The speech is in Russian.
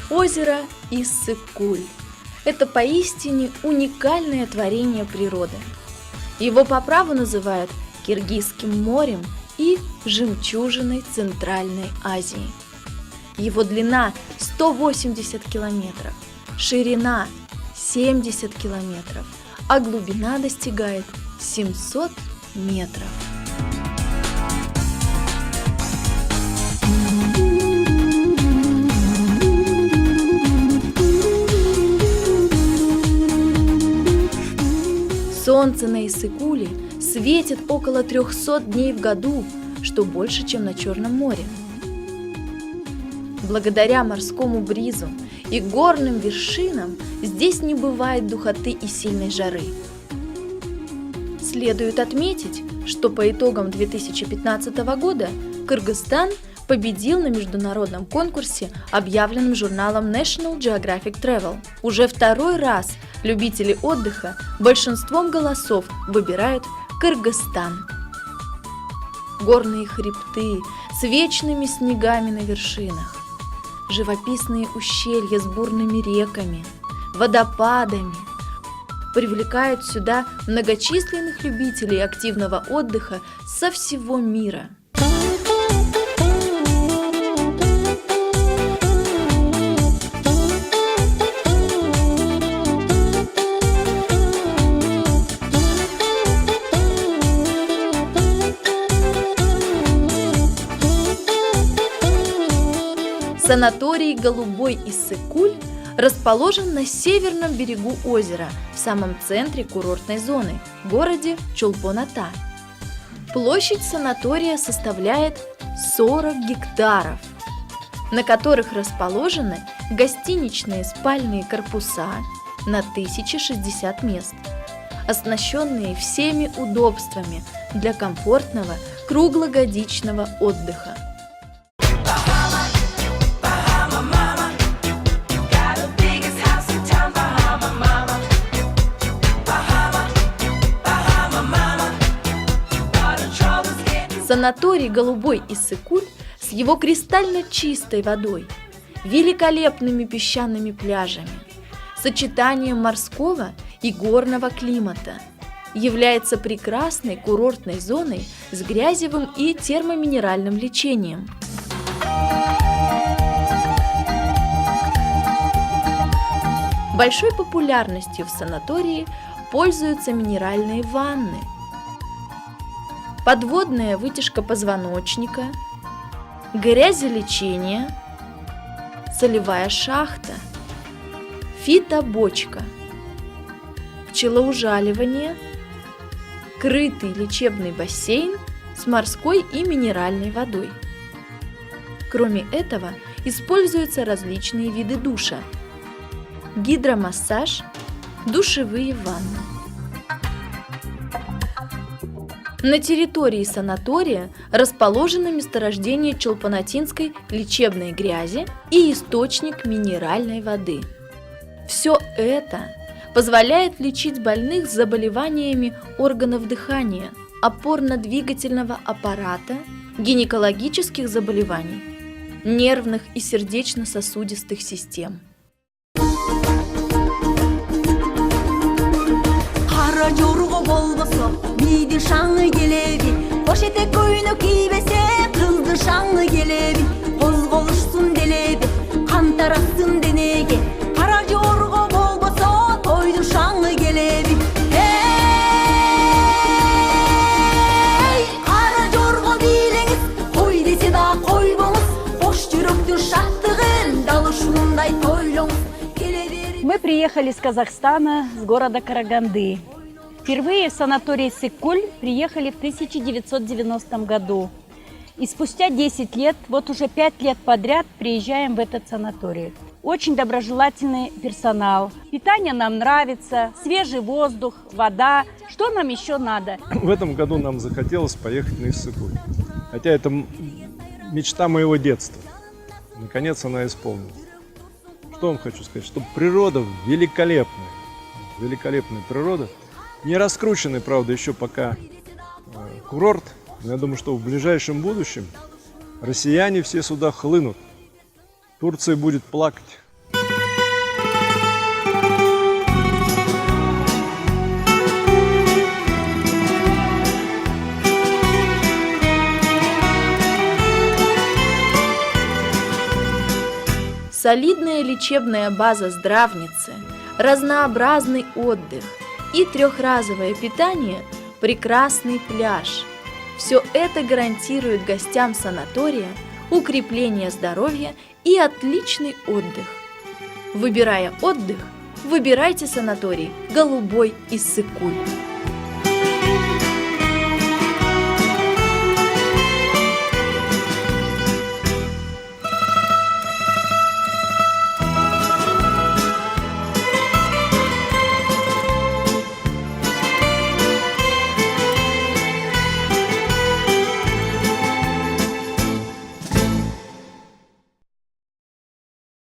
Озеро Иссык-Куль – это поистине уникальное творение природы. Его по праву называют Киргизским морем и жемчужиной Центральной Азии. Его длина 180 километров, ширина 70 километров, а глубина достигает 700 метров. Солнце на Иссык-Куле светит около 300 дней в году, что больше, чем на Черном море. Благодаря морскому бризу и горным вершинам здесь не бывает духоты и сильной жары. Следует отметить, что по итогам 2015 года Кыргызстан победил на международном конкурсе, объявленном журналом National Geographic Travel. Уже второй раз любители отдыха большинством голосов выбирают Кыргызстан. Горные хребты с вечными снегами на вершинах, живописные ущелья с бурными реками, водопадами привлекают сюда многочисленных любителей активного отдыха со всего мира. Санаторий «Голубой Иссык-Куль» расположен на северном берегу озера, в самом центре курортной зоны, в городе Чолпон-Ата. Площадь санатория составляет 40 гектаров, на которых расположены гостиничные спальные корпуса на 1060 мест, оснащенные всеми удобствами для комфортного круглогодичного отдыха. Санаторий «Голубой Иссык-Куль» с его кристально чистой водой, великолепными песчаными пляжами, сочетанием морского и горного климата является прекрасной курортной зоной с грязевым и термоминеральным лечением. Большой популярностью в санатории пользуются минеральные ванны, подводная вытяжка позвоночника, грязелечение, солевая шахта, фитобочка, пчелоужаливание, крытый лечебный бассейн с морской и минеральной водой. Кроме этого, используются различные виды душа, гидромассаж, душевые ванны. На территории санатория расположено месторождение чолпонатинской лечебной грязи и источник минеральной воды. Все это позволяет лечить больных с заболеваниями органов дыхания, опорно-двигательного аппарата, гинекологических заболеваний, нервных и сердечно-сосудистых систем. Жорго болбосо миди шаңы келеби, кош этек көйнөк кийбесе кызды шаңы келеби, козголушсун делеби, кан тарасын денеге, кара жорго болбосо тойду шаңы келеби. Эй, кара жорго бийлеңиз, кой десе да койбоңуз, кош жүрөктүн шаттыгын дал ушундай тойлоңуз. Мы приехали из Казахстана, с города Караганды. Впервые в санаторий Иссык-Куль приехали в 1990 году. И спустя 10 лет, вот уже 5 лет подряд, приезжаем в этот санаторий. Очень доброжелательный персонал. Питание нам нравится, свежий воздух, вода. Что нам еще надо? В этом году нам захотелось поехать на Иссык-Куль. Хотя это мечта моего детства. Наконец она исполнилась. Что вам хочу сказать? Что природа великолепная. Великолепная природа. Не раскрученный, правда, еще пока курорт. Но я думаю, что в ближайшем будущем россияне все сюда хлынут. Турция будет плакать. солидная лечебная база здравницы, разнообразный отдых и трехразовое питание, прекрасный пляж. Все это гарантирует гостям санатория укрепление здоровья и отличный отдых. Выбирая отдых, выбирайте санаторий «Голубой» Иссык-Куль.